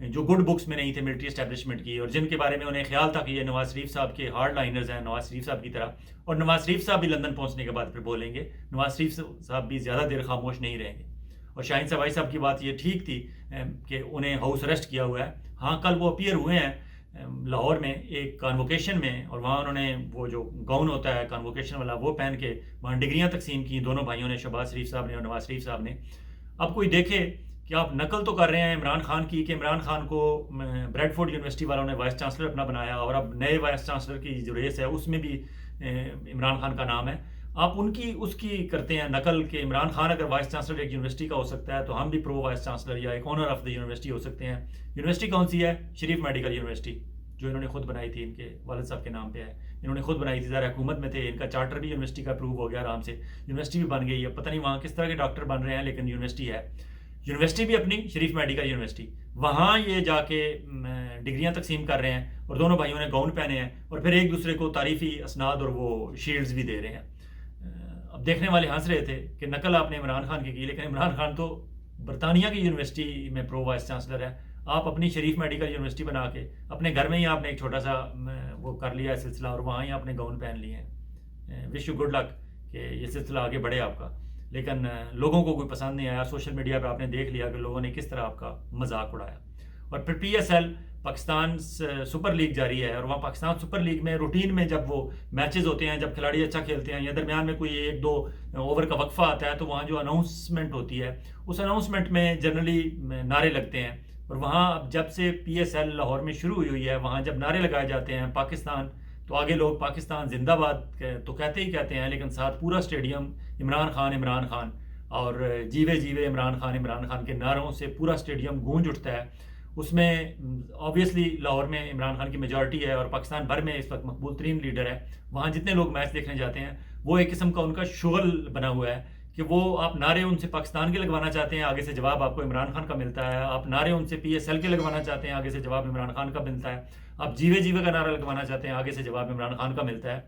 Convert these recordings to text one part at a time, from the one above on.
جو good books میں نہیں تھے ملٹری اسٹیبلشمنٹ کی، اور جن کے بارے میں انہیں خیال تھا کہ یہ نواز شریف صاحب کے ہارڈ لائنرز ہیں، نواز شریف صاحب کی طرح. اور نواز شریف صاحب بھی لندن پہنچنے کے بعد پھر بولیں گے، نواز شریف صاحب بھی زیادہ دیر خاموش نہیں رہیں گے. اور شاہین صفائی صاحب کی بات یہ ٹھیک تھی کہ انہیں ہاؤس اریسٹ کیا ہوا ہے. ہاں کل وہ اپیئر ہوئے ہیں لاہور میں ایک کانووکیشن میں، اور وہاں انہوں نے وہ جو گاؤن ہوتا ہے کانووکیشن والا وہ پہن کے وہاں ڈگریاں تقسیم کی دونوں بھائیوں نے، شہباز شریف صاحب نے اور نواز شریف صاحب نے. اب کوئی دیکھے کہ آپ نقل تو کر رہے ہیں عمران خان کی کہ عمران خان کو بریڈ فورڈ یونیورسٹی والوں نے وائس چانسلر اپنا بنایا، اور اب نئے وائس چانسلر کی جو ریس ہے اس میں بھی عمران خان کا نام ہے. آپ اس کی کرتے ہیں نقل کہ عمران خان اگر وائس چانسلر ایک یونیورسٹی کا ہو سکتا ہے تو ہم بھی پرو وائس چانسلر یا ایک آنر آف دا یونیورسٹی ہو سکتے ہیں. یونیورسٹی کون سی ہے؟ شریف میڈیکل یونیورسٹی، جو انہوں نے خود بنائی تھی، ان کے والد صاحب کے نام پہ ہے، انہوں نے خود بنائی تھی. ظاہر حکومت میں تھے، ان کا چارٹر بھی یونیورسٹی کا اپروو ہو گیا آرام سے، یونیورسٹی بھی بن گئی ہے. پتہ نہیں وہاں کس طرح کے ڈاکٹر بن رہے ہیں، لیکن یونیورسٹی ہے. یونیورسٹی بھی اپنی شریف میڈیکل یونیورسٹی، وہاں یہ جا کے ڈگریاں تقسیم کر رہے ہیں، اور دونوں بھائیوں نے گاؤن پہنے ہیں، اور پھر ایک دوسرے کو تعریفی اسناد اور وہ شیلڈز بھی دے رہے ہیں. اب دیکھنے والے ہنس رہے تھے کہ نقل آپ نے عمران خان کی، لیکن عمران خان تو برطانیہ کی یونیورسٹی میں پرو وائس چانسلر ہے. آپ اپنی شریف میڈیکل یونیورسٹی بنا کے اپنے گھر میں ہی آپ نے ایک چھوٹا سا وہ کر لیا ہے سلسلہ، اور وہاں ہی آپ نے گاؤن پہن لیے ہیں. وش یو گڈ لک کہ یہ سلسلہ آگے بڑھے آپ کا. لیکن لوگوں کو کوئی پسند نہیں آیا. سوشل میڈیا پہ آپ نے دیکھ لیا کہ لوگوں نے کس طرح آپ کا مذاق اڑایا. اور پھر P S L Pakistan super league جاری ہے، اور وہاں پاکستان سپر لیگ میں روٹین میں جب وہ میچز ہوتے ہیں، جب کھلاڑی اچھا کھیلتے ہیں یا درمیان میں کوئی ایک دو اوور کا وقفہ آتا ہے، تو وہاں جو اناؤنسمنٹ ہوتی ہے اس اناؤنسمنٹ میں جنرلی نعرے لگتے ہیں. اور وہاں اب جب سے پی ایس ایل لاہور میں شروع ہوئی ہے، وہاں جب نعرے لگائے جاتے ہیں پاکستان، تو آگے لوگ پاکستان زندہ باد تو کہتے ہی کہتے ہیں، لیکن ساتھ پورا اسٹیڈیم عمران خان عمران خان اور جیوے جیوے عمران خان کے نعروں سے پورا اسٹیڈیم گونج اٹھتا ہے. اس میں آبویسلی لاہور میں عمران خان کی میجورٹی ہے، اور پاکستان بھر میں اس وقت مقبول ترین لیڈر ہے. وہاں جتنے لوگ میچ دیکھنے جاتے ہیں وہ ایک قسم کا ان کا شغل بنا ہوا ہے کہ وہ آپ نعرے ان سے پاکستان کے لگوانا چاہتے ہیں، آگے سے جواب آپ کو عمران خان کا ملتا ہے. آپ نعرے ان سے پی ایس ایل کے لگوانا چاہتے ہیں، آگے سے جواب عمران خان کا ملتا ہے. آپ جیوے جیوے کا نعرہ لگوانا چاہتے ہیں، آگے سے جواب عمران خان کا ملتا ہے.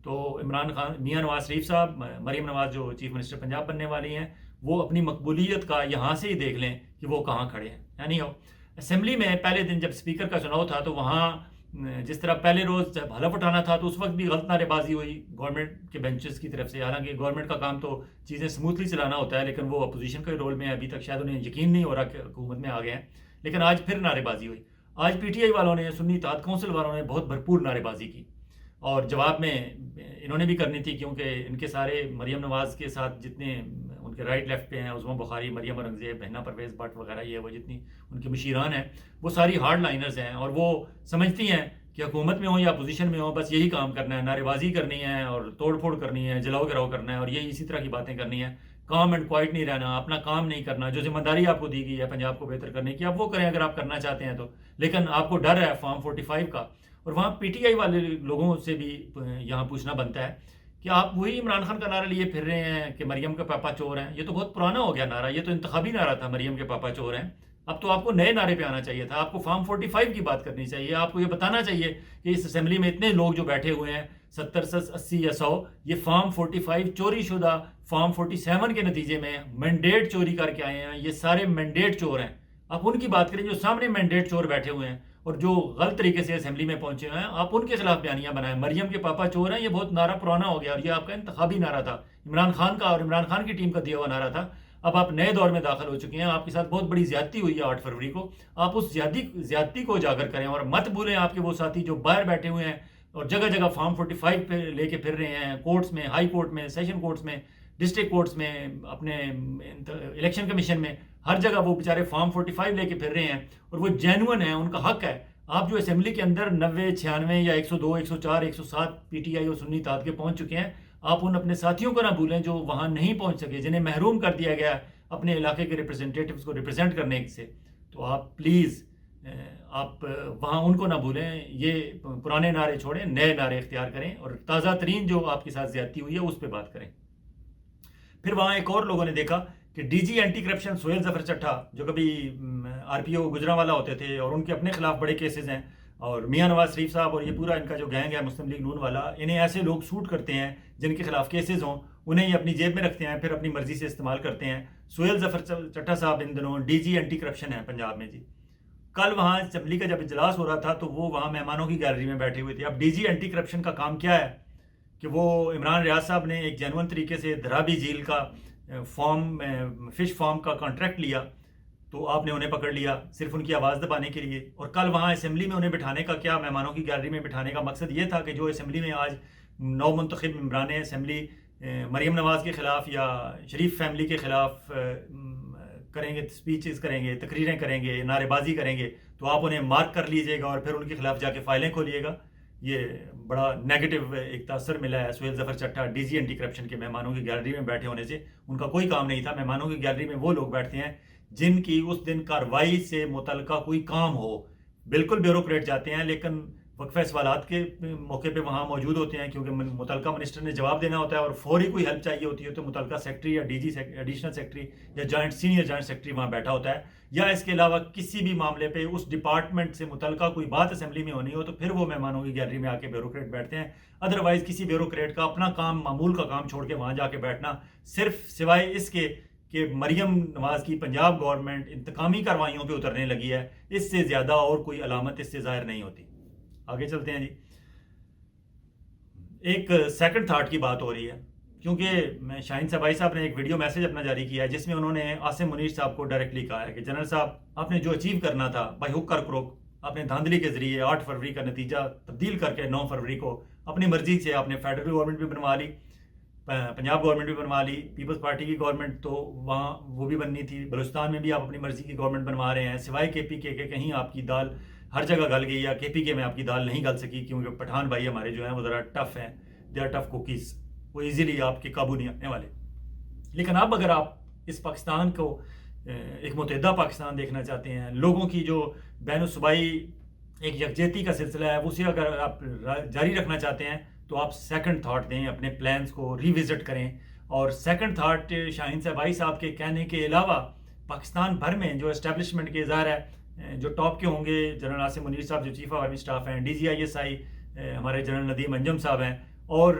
تو عمران خان، میاں نواز شریف صاحب، مریم نواز جو چیف منسٹر پنجاب بننے والی ہیں، وہ اپنی مقبولیت کا یہاں سے ہی دیکھ لیں کہ وہ کہاں کھڑے ہیں. یعنی اسمبلی میں پہلے دن جب اسپیکر کا چناؤ تھا تو وہاں جس طرح پہلے روز جب حلف اٹھانا تھا تو اس وقت بھی غلط نعرے بازی ہوئی گورنمنٹ کے بینچز کی طرف سے. حالانکہ گورنمنٹ کا کام تو چیزیں سموتھلی چلانا ہوتا ہے، لیکن وہ اپوزیشن کے رول میں ابھی تک شاید انہیں یقین نہیں ہو رہا کہ حکومت میں آ گئے ہیں. لیکن آج پھر نعرے بازی ہوئی. آج پی ٹی آئی والوں نے، سنی اتحاد کونسل والوں نے بہت بھرپور نعرے بازی کی، اور جواب میں انہوں نے بھی کرنی تھی، کیونکہ ان کے سارے مریم نواز کے ساتھ جتنے ان کے رائٹ لیفٹ پہ ہیں، عظما بخاری، مریم اورنگزیب، بہنا پرویز بٹ وغیرہ، یہ وہ جتنی ان کے مشیران ہیں وہ ساری ہارڈ لائنرز ہیں، اور وہ سمجھتی ہیں کہ حکومت میں ہوں یا اپوزیشن میں ہوں بس یہی کام کرنا ہے، نعرے بازی کرنی ہے اور توڑ پھوڑ کرنی ہے، جلاؤ گراؤ کرنا ہے، اور یہی اسی طرح کی باتیں کرنی ہے. کام اینڈ کوائٹ نہیں رہنا، اپنا کام نہیں کرنا. جو ذمہ داری آپ کو دی گئی ہے پنجاب کو بہتر کرنے کی، آپ وہ کریں اگر آپ کرنا چاہتے ہیں تو. لیکن آپ کو ڈر ہے فارم 45 کا. اور وہاں پی ٹی آئی والے لوگوں سے بھی یہاں پوچھنا بنتا ہے کہ آپ وہی عمران خان کا نعرہ لیے پھر رہے ہیں کہ مریم کے پاپا چور ہیں. یہ تو بہت پرانا ہو گیا نعرہ، یہ تو انتخابی نعرہ تھا مریم کے پاپا چور ہیں. اب تو آپ کو نئے نعرے پہ آنا چاہیے تھا. آپ کو فارم 45 کی بات کرنی چاہیے. آپ کو یہ بتانا چاہیے کہ اس اسمبلی میں اتنے لوگ جو بیٹھے ہوئے ہیں 70 80 یا 100، یہ فارم 45 چوری شدہ فارم 47 کے نتیجے میں مینڈیٹ چوری کر کے آئے ہیں. یہ سارے مینڈیٹ چور ہیں. آپ ان کی بات کریں جو سامنے مینڈیٹ چور بیٹھے ہوئے ہیں اور جو غلط طریقے سے اسمبلی میں پہنچے ہوئے ہیں. آپ ان کے خلاف بیانیاں بنائیں. مریم کے پاپا چور ہیں، یہ بہت نعرہ پرانا ہو گیا، اور یہ آپ کا انتخابی نعرہ تھا، عمران خان کا اور عمران خان کی ٹیم کا دیا ہوا نعرہ تھا. اب آپ نئے دور میں داخل ہو چکے ہیں. آپ کے ساتھ بہت بڑی زیادتی ہوئی ہے 8 فروری کو. آپ اس زیادتی کو اجاگر کریں، اور مت بھولیں آپ کے وہ ساتھی جو باہر بیٹھے ہوئے ہیں اور جگہ جگہ فارم 45 پہ لے کے پھر رہے ہیں، کورٹس میں، ہائی کورٹ میں، سیشن کورٹس میں، ڈسٹرکٹ کورٹس میں، اپنے الیکشن کمیشن میں، ہر جگہ وہ بیچارے فارم 45 لے کے پھر رہے ہیں، اور وہ جینون ہیں، ان کا حق ہے. آپ جو اسمبلی کے اندر 90 96 یا 102 104 107 پی ٹی آئی اور سنی اتحاد کے پہنچ چکے ہیں، آپ ان اپنے ساتھیوں کو نہ بھولیں جو وہاں نہیں پہنچ سکے، جنہیں محروم کر دیا گیا اپنے علاقے کے ریپرزنٹیٹیوز کو ریپرزینٹ کرنے سے. تو آپ پلیز آپ وہاں ان کو نہ بھولیں. یہ پرانے نعرے چھوڑیں، نئے نعرے اختیار کریں، اور تازہ ترین جو آپ کے ساتھ زیادتی ہوئی ہے اس پہ بات کریں. پھر وہاں ایک اور لوگوں نے دیکھا کہ D G anti corruption Sohail Zafar Chattha, جو کبھی آر پی او گجرانوالہ ہوتے تھے اور ان کے اپنے خلاف بڑے کیسز ہیں، اور میاں نواز شریف صاحب اور یہ پورا ان کا جو گینگ ہے مسلم لیگ نون والا، انہیں ایسے لوگ سوٹ کرتے ہیں جن کے خلاف کیسز ہوں، انہیں یہ اپنی جیب میں رکھتے ہیں، پھر اپنی مرضی سے استعمال کرتے ہیں. سہیل ظفر چٹھا صاحب ان دنوں ڈی جی اینٹی کرپشن ہے پنجاب میں. جی کل وہاں اسمبلی کا جب اجلاس ہو رہا تھا تو وہ وہاں مہمانوں کی گیلری میں بیٹھے ہوئے تھے. اب ڈی جی اینٹی کرپشن کا کام کیا ہے کہ وہ عمران ریاض صاحب نے ایک جینون طریقے سے دھرابی جھیل کا فش فارم کا کانٹریکٹ لیا, تو آپ نے انہیں پکڑ لیا صرف ان کی آواز دبانے کے لیے. اور کل وہاں اسمبلی میں انہیں بٹھانے کا کیا, مہمانوں کی گیلری میں بٹھانے کا مقصد یہ تھا کہ جو اسمبلی میں آج نو منتخب ممبران اسمبلی مریم نواز کے خلاف یا شریف فیملی کے خلاف کریں گے, اسپیچز کریں گے, تقریریں کریں گے, نعرے بازی کریں گے, تو آپ انہیں مارک کر لیجئے گا اور پھر ان کے خلاف جا کے فائلیں کھولیے گا. یہ بڑا نیگیٹو ایک تاثر ملا ہے Sohail Zafar چٹھا D G anti corruption کے مہمانوں کی گیلری میں بیٹھے ہونے سے. ان کا کوئی کام نہیں تھا. مہمانوں کی گیلری میں وہ لوگ بیٹھتے ہیں جن کی اس دن کارروائی سے متعلقہ کوئی کام ہو. بالکل بیوروکریٹ جاتے ہیں لیکن وقفہ سوالات کے موقع پہ وہاں موجود ہوتے ہیں کیونکہ متعلقہ منسٹر نے جواب دینا ہوتا ہے اور فوری کوئی ہیلپ چاہیے ہوتی ہے تو متعلقہ سیکٹری یا ڈی جی ایڈیشنل سیکٹری یا سینئر جوائنٹ سیکٹری وہاں بیٹھا ہوتا ہے. یا اس کے علاوہ کسی بھی معاملے پہ اس ڈپارٹمنٹ سے متعلقہ کوئی بات اسمبلی میں ہونی ہو تو پھر وہ مہمانوں کی گیلری میں آ کے بیوروکریٹ بیٹھتے ہیں. ادروائز کسی بیوروکریٹ کا اپنا کام, معمول کا کام چھوڑ کے وہاں جا کے بیٹھنا صرف سوائے اس کے کہ مریم نواز کی پنجاب گورنمنٹ انتقامی کارروائیوں پہ اترنے لگی ہے, اس سے زیادہ اور کوئی علامت اس سے ظاہر نہیں ہوتی. آگے چلتے ہیں جی. ایک سیکنڈ تھاٹ کی بات ہو رہی ہے کیونکہ شاہین صاحب نے ایک ویڈیو میسج اپنا جاری کیا ہے جس میں انہوں نے عاصم منیر صاحب کو ڈائریکٹلی کہا ہے کہ جنرل صاحب آپ نے جو اچیو کرنا تھا بائی ہک اور کروک, آپ نے دھاندلی کے ذریعے 8 فروری کا نتیجہ تبدیل کر کے 9 فروری کو اپنی مرضی سے آپ نے فیڈرل گورنمنٹ بھی بنوا لی, پنجاب گورنمنٹ بھی بنوا لی, پیپلز پارٹی کی گورنمنٹ تو وہاں وہ بھی بننی تھی, بلوچستان میں بھی آپ اپنی مرضی کی گورنمنٹ بنوا رہے ہیں, سوائے کے پی کے کہیں آپ کی دال ہر جگہ گل گئی یا کے پی کے میں آپ کی دال نہیں گل سکی کیونکہ پٹھان بھائی ہمارے جو ہیں وہ ذرا ٹف ہیں, دے آر ٹف کوکیز, وہ ایزیلی آپ کے قابو نہیں آنے والے. لیکن اب اگر آپ اس پاکستان کو ایک متحدہ پاکستان دیکھنا چاہتے ہیں, لوگوں کی جو بین الصوبائی ایک یکجہتی کا سلسلہ ہے اسے اگر آپ جاری رکھنا چاہتے ہیں تو آپ سیکنڈ تھاٹ دیں, اپنے پلانز کو ریوزٹ کریں. اور سیکنڈ تھاٹ شاہین صاحب کے کہنے کے علاوہ پاکستان بھر میں جو اسٹیبلشمنٹ کے ظاہر ہے جو ٹاپ کے ہوں گے, جنرل عاصم منیر صاحب جو چیف آف آرمی اسٹاف ہیں, D G I S I ہمارے جنرل ندیم انجم صاحب ہیں, اور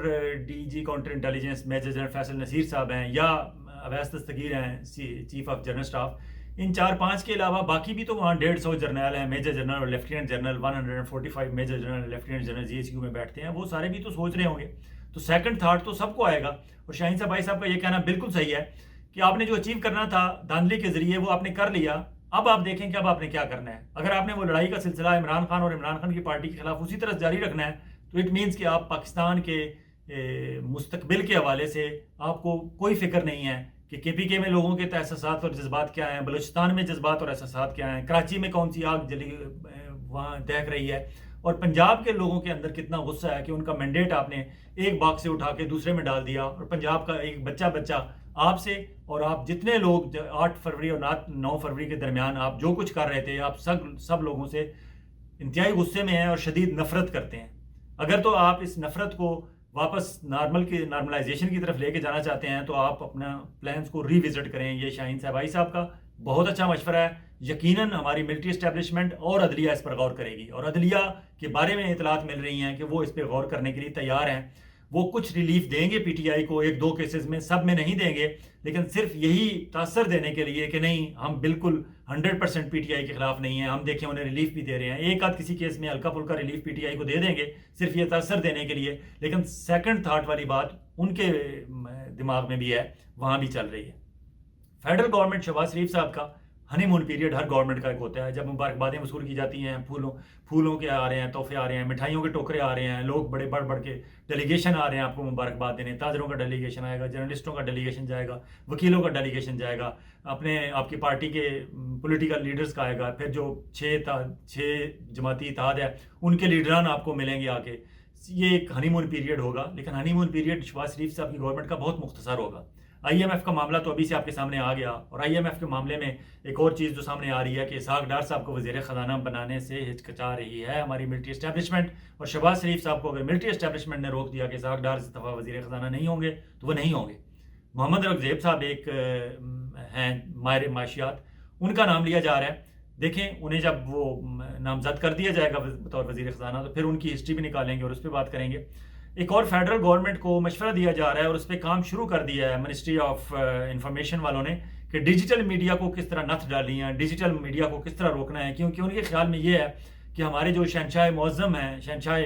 D G counter intelligence major general Faisal Naseer صاحب ہیں, یا اویس دستگیر ہیں چیف آف جنرل اسٹاف. ان 4-5 کے علاوہ باقی بھی تو وہاں 150 جرنیل ہیں, میجر جنرل اور lieutenant general, 145 major general lieutenant general G S U میں بیٹھتے ہیں. وہ سارے بھی تو سوچ رہے ہوں گے, تو سیکنڈ تھاٹ تو سب کو آئے گا. اور شاہین صاحب کا یہ کہنا بالکل صحیح ہے کہ آپ نے جو اچیو کرنا تھا دھاندلی کے ذریعے وہ آپ نے کر لیا. اب آپ دیکھیں کہ اب آپ نے کیا کرنا ہے. اگر آپ نے وہ لڑائی کا سلسلہ عمران خان اور عمران خان کی پارٹی کے خلاف اسی طرح جاری رکھنا ہے تو اٹ مینس کہ آپ پاکستان کے مستقبل کے حوالے سے آپ کو کوئی فکر نہیں ہے کہ کے پی کے میں لوگوں کے احساسات اور جذبات کیا ہیں, بلوچستان میں جذبات اور احساسات کیا ہیں, کراچی میں کون سی آگ جلی وہاں دہک رہی ہے, اور پنجاب کے لوگوں کے اندر کتنا غصہ ہے کہ ان کا مینڈیٹ آپ نے ایک باکس سے اٹھا کے دوسرے میں ڈال دیا, اور پنجاب کا ایک بچہ آپ سے اور آپ جتنے لوگ 8 فروری اور 9 فروری کے درمیان آپ جو کچھ کر رہے تھے, آپ سب لوگوں سے انتہائی غصے میں ہیں اور شدید نفرت کرتے ہیں. اگر تو آپ اس نفرت کو واپس نارملائزیشن کی طرف لے کے جانا چاہتے ہیں تو آپ اپنا پلانز کو ریوزٹ کریں. یہ شاہین صاحب کا بہت اچھا مشورہ ہے. یقیناً ہماری ملٹری اسٹیبلشمنٹ اور عدلیہ اس پر غور کرے گی, اور عدلیہ کے بارے میں اطلاعات مل رہی ہیں کہ وہ اس پہ غور کرنے کے لیے تیار ہیں. وہ کچھ ریلیف دیں گے پی ٹی آئی کو 1-2 کیسز میں, سب میں نہیں دیں گے, لیکن صرف یہی تاثر دینے کے لیے کہ نہیں ہم بالکل 100% پی ٹی آئی کے خلاف نہیں ہیں, ہم دیکھیں انہیں ریلیف بھی دے رہے ہیں. ایک آدھ کسی کیس میں ہلکا پھلکا ریلیف پی ٹی آئی کو دے دیں گے صرف یہ تاثر دینے کے لیے, لیکن سیکنڈ تھاٹ والی بات ان کے دماغ میں بھی ہے, وہاں بھی چل رہی ہے. فیڈرل گورنمنٹ شہباز شریف صاحب کا ہنی مون پیریڈ ہر گورنمنٹ کا ایک ہوتا ہے, جب مبارکبادیں وصول کی جاتی ہیں, پھولوں کے آ رہے ہیں, تحفے آ رہے ہیں, مٹھائیوں کے ٹوکرے آ رہے ہیں, لوگ بڑے بڑھ کے ڈیلیگیشن آ رہے ہیں آپ کو مبارکباد دینے. تاجروں کا ڈیلیگیشن آئے گا, جرنلسٹوں کا ڈیلیگیشن جائے گا, وکیلوں کا ڈیلیگیشن جائے گا, آپ کی پارٹی کے پولیٹیکل لیڈرز کا آئے گا, پھر جو 6 جماعتی اتحاد ہے ان کے لیڈران آپ کو ملیں گے آ کے. یہ ایک ہنی مون پیریڈ ہوگا, لیکن ہنی مون پیریڈ شہباز شریف صاحب کی گورنمنٹ کا بہت مختصر ہوگا. آئی ایم ایف کا معاملہ تو ابھی سے آپ کے سامنے آ گیا, اور آئی ایم ایف کے معاملے میں ایک اور چیز جو سامنے آ رہی ہے کہ اسحاق ڈار صاحب کو وزیر خزانہ بنانے سے ہچکچا رہی ہے ہماری ملٹری اسٹیبلشمنٹ, اور شہباز شریف صاحب کو اگر ملٹری اسٹیبلشمنٹ نے روک دیا کہ اسحاق ڈار اس دفعہ وزیر خزانہ نہیں ہوں گے تو وہ نہیں ہوں گے. محمد رغزیب صاحب ایک ہیں ماہر معاشیات, ان کا نام لیا جا رہا ہے. دیکھیں انہیں جب وہ نامزد کر دیا جائے گا بطور وزیر خزانہ تو پھر ان کی ہسٹری بھی نکالیں گے اور اس پہ بات کریں گے. ایک اور فیڈرل گورنمنٹ کو مشورہ دیا جا رہا ہے اور اس پہ کام شروع کر دیا ہے منسٹری آف انفارمیشن والوں نے کہ ڈیجیٹل میڈیا کو کس طرح نتھ ڈالنی ہے، ڈیجیٹل میڈیا کو کس طرح روکنا ہے، کیونکہ ان کے خیال میں یہ ہے کہ ہمارے جو شہنشاہ معظم ہیں، شہنشاہ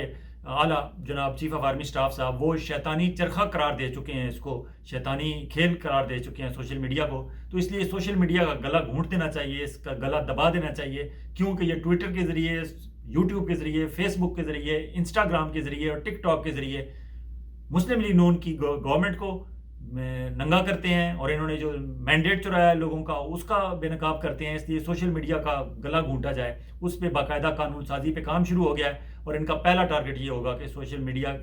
اعلیٰ جناب چیف آف آرمی اسٹاف صاحب، وہ شیطانی چرخہ قرار دے چکے ہیں، اس کو شیطانی کھیل قرار دے چکے ہیں سوشل میڈیا کو. تو اس لیے سوشل میڈیا کا گلا گھونٹ دینا چاہیے، اس کا گلا دبا دینا چاہیے، کیونکہ یہ ٹویٹر کے ذریعے، یوٹیوب کے ذریعے، فیس بک کے ذریعے، انسٹاگرام کے ذریعے اور ٹک ٹاک کے ذریعے مسلم لیگ نون کی گورنمنٹ کو ننگا کرتے ہیں، اور انہوں نے جو مینڈیٹ چرایا ہے لوگوں کا اس کا بے نقاب کرتے ہیں. اس لیے سوشل میڈیا کا گلا گھونٹا جائے، اس پہ باقاعدہ قانون سازی پہ کام شروع ہو گیا ہے، اور ان کا پہلا ٹارگٹ یہ ہوگا کہ سوشل میڈیا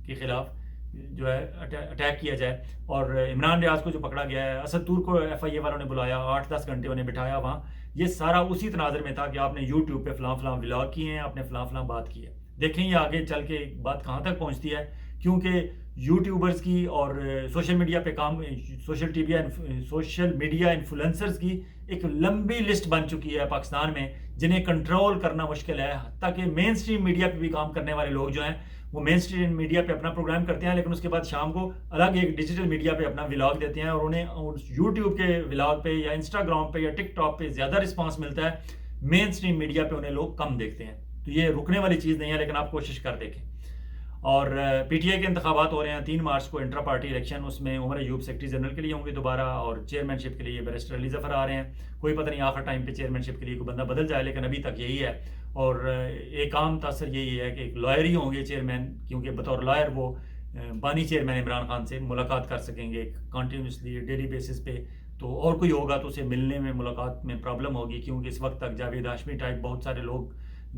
کے خلاف جو ہے اٹیک کیا جائے. اور عمران ریاض کو جو پکڑا گیا ہے، اسد تور کو ایف آئی اے والوں نے بلایا، 8-10 گھنٹے انہیں بٹھایا وہاں، یہ سارا اسی تناظر میں تھا کہ آپ نے یوٹیوب پہ فلاں فلاں ولاگ کیے ہیں، آپ نے فلاں فلاں بات کی ہے. دیکھیں یہ آگے چل کے بات کہاں تک پہنچتی ہے، کیونکہ یوٹیوبرز کی اور سوشل میڈیا پہ کام، سوشل میڈیا انفلوئنسرز کی ایک لمبی لسٹ بن چکی ہے پاکستان میں، جنہیں کنٹرول کرنا مشکل ہے. تاکہ مین سٹریم میڈیا پہ بھی کام کرنے والے لوگ جو ہیں وہ مین سٹریم میڈیا پہ اپنا پروگرام کرتے ہیں، لیکن اس کے بعد شام کو الگ ایک ڈیجیٹل میڈیا پہ اپنا ولاگ دیتے ہیں، اور انہیں یوٹیوب کے ولاگ پہ یا انسٹاگرام پہ یا ٹک ٹاک پہ زیادہ رسپانس ملتا ہے، مین سٹریم میڈیا پہ انہیں لوگ کم دیکھتے ہیں. تو یہ رکنے والی چیز نہیں ہے، لیکن آپ کوشش کر دیکھیں. اور پی ٹی آئی کے انتخابات ہو رہے ہیں 3 مارچ کو، انٹرا پارٹی الیکشن، اس میں عمر ایوب سیکرٹری جنرل کے لیے ہوں گے دوبارہ، اور چیئرمین شپ کے لیے بیرسٹر علی ظفر آ رہے ہیں. کوئی پتہ نہیں آخر ٹائم پہ چیئرمین شپ کے لیے کوئی بندہ بدل جائے، لیکن ابھی تک یہی ہے. اور ایک عام تاثر یہی ہے کہ ایک لائر ہی ہوں گے چیئرمین، کیونکہ بطور لائر وہ بانی چیئرمین عمران خان سے ملاقات کر سکیں گے کنٹینیوسلی ڈیلی بیسس پہ. تو اور کوئی ہوگا تو اسے ملنے میں، ملاقات میں پرابلم ہوگی، کیونکہ اس وقت تک جاوید ہاشمی ٹائپ بہت سارے لوگ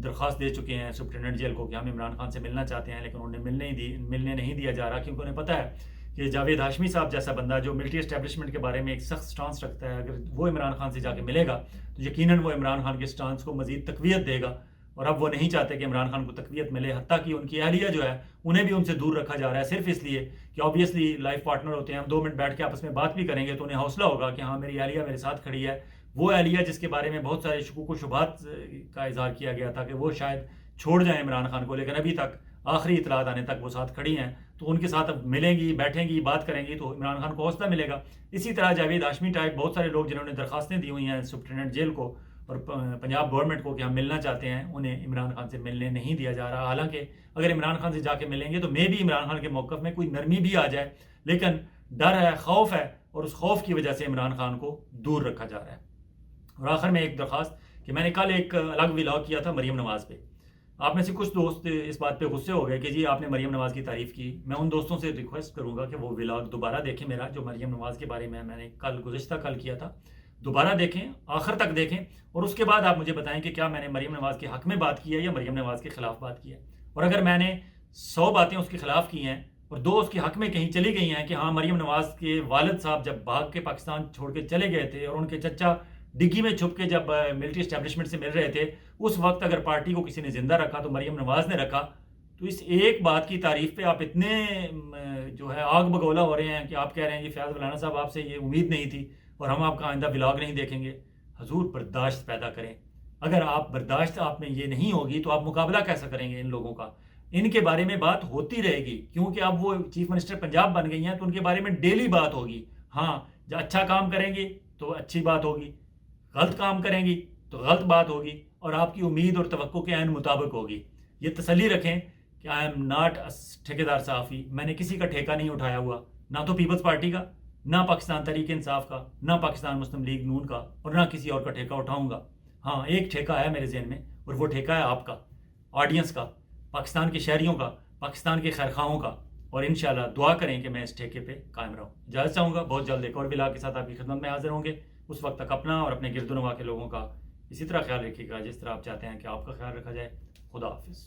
درخواست دے چکے ہیں سپرنٹینڈنٹ جیل کو کہ ہم عمران خان سے ملنا چاہتے ہیں، لیکن انہیں ملنے نہیں دیا جا رہا، کیونکہ انہیں پتہ ہے کہ جاوید ہاشمی صاحب جیسا بندہ جو ملٹری اسٹیبلشمنٹ کے بارے میں ایک سخت سٹانس رکھتا ہے، اگر وہ عمران خان سے جا کے ملے گا تو یقیناً وہ عمران خان کے سٹانس کو مزید تقویت دے گا. اور اب وہ نہیں چاہتے کہ عمران خان کو تقویت ملے، حتیٰ کہ ان کی اہلیہ جو ہے انہیں بھی ان سے دور رکھا جا رہا ہے، صرف اس لیے کہ آبویسلی لائف پارٹنر ہوتے ہیں، ہم 2 منٹ بیٹھ کے آپس میں بات بھی کریں گے تو انہیں حوصلہ ہوگا کہ ہاں میری اہلیہ میرے ساتھ کھڑی ہے. وہ اہلیہ جس کے بارے میں بہت سارے شکوک و شبہات کا اظہار کیا گیا تھا کہ وہ شاید چھوڑ جائیں عمران خان کو، لیکن ابھی تک آخری اطلاعات آنے تک وہ ساتھ کھڑی ہیں، تو ان کے ساتھ اب ملیں گی، بیٹھیں گی، بات کریں گی تو عمران خان کو حوصلہ ملے گا. اسی طرح جاوید ہاشمی ٹائپ بہت سارے لوگ جنہوں نے درخواستیں دی ہوئی ہیں سپرنٹینڈنٹ جیل کو اور پنجاب گورنمنٹ کو کہ ہم ملنا چاہتے ہیں، انہیں عمران خان سے ملنے نہیں دیا جا رہا. حالانکہ اگر عمران خان سے جا کے ملیں گے تو میں بھی عمران خان کے موقف میں کوئی نرمی بھی آ جائے، لیکن ڈر ہے، خوف ہے، اور اس خوف کی وجہ سے عمران خان کو دور رکھا جا رہا ہے. اور آخر میں ایک درخواست کہ میں نے کل ایک الگ ولاگ کیا تھا مریم نواز پہ. آپ میں سے کچھ دوست اس بات پہ غصے ہو گئے کہ جی آپ نے مریم نواز کی تعریف کی. میں ان دوستوں سے ریکویسٹ کروں گا کہ وہ ولاگ دوبارہ دیکھیں میرا، جو مریم نواز کے بارے میں نے گزشتہ کل کیا تھا، دوبارہ دیکھیں، آخر تک دیکھیں، اور اس کے بعد آپ مجھے بتائیں کہ کیا میں نے مریم نواز کے حق میں بات کی ہے یا مریم نواز کے خلاف بات کی ہے. اور اگر میں نے 100 باتیں اس کے خلاف کی ہیں اور 2 اس کے حق میں کہیں چلی گئی ہیں کہ ہاں مریم نواز کے والد صاحب جب بھاگ کے پاکستان چھوڑ کے چلے گئے تھے اور ان کے چچا ڈگی میں چھپ کے جب ملٹری اسٹیبلشمنٹ سے مل رہے تھے، اس وقت اگر پارٹی کو کسی نے زندہ رکھا تو مریم نواز نے رکھا، تو اس ایک بات کی تعریف پہ آپ اتنے جو ہے آگ بگولا ہو رہے ہیں کہ آپ کہہ رہے ہیں کہ فیاض مولانا صاحب آپ سے یہ امید نہیں تھی اور ہم آپ کا آئندہ ولاگ نہیں دیکھیں گے. حضور برداشت پیدا کریں. اگر آپ برداشت آپ میں یہ نہیں ہوگی تو آپ مقابلہ کیسا کریں گے ان لوگوں کا؟ ان کے بارے میں بات ہوتی رہے گی، کیونکہ اب وہ چیف منسٹر پنجاب بن گئی ہیں تو ان کے بارے میں ڈیلی بات ہوگی. ہاں جب اچھا کام کریں گی تو اچھی بات ہوگی، غلط کام کریں گی تو غلط بات ہوگی، اور آپ کی امید اور توقع کے عین مطابق ہوگی. یہ تسلی رکھیں کہ آئی ایم ناٹ ٹھیکیدار صحافی. میں نے کسی کا ٹھیکہ نہیں اٹھایا ہوا، نہ تو پیپلز پارٹی کا، نہ پاکستان تحریک انصاف کا، نہ پاکستان مسلم لیگ نون کا، اور نہ کسی اور کا ٹھیکہ اٹھاؤں گا. ہاں ایک ٹھیکہ ہے میرے ذہن میں، اور وہ ٹھیکہ ہے آپ کا، آڈینس کا، پاکستان کے شہریوں کا، پاکستان کے خیرخواہوں کا. اور انشاءاللہ دعا کریں کہ میں اس ٹھیکے پہ قائم رہوں. اجازت چاہوں گا، بہت جلد ایک اور ولاگ کے ساتھ آپ کی خدمت میں حاضر ہوں گے. اس وقت تک اپنا اور اپنے گرد و نواح کے لوگوں کا اسی طرح خیال رکھیے گا جس طرح آپ چاہتے ہیں کہ آپ کا خیال رکھا جائے. خدا حافظ.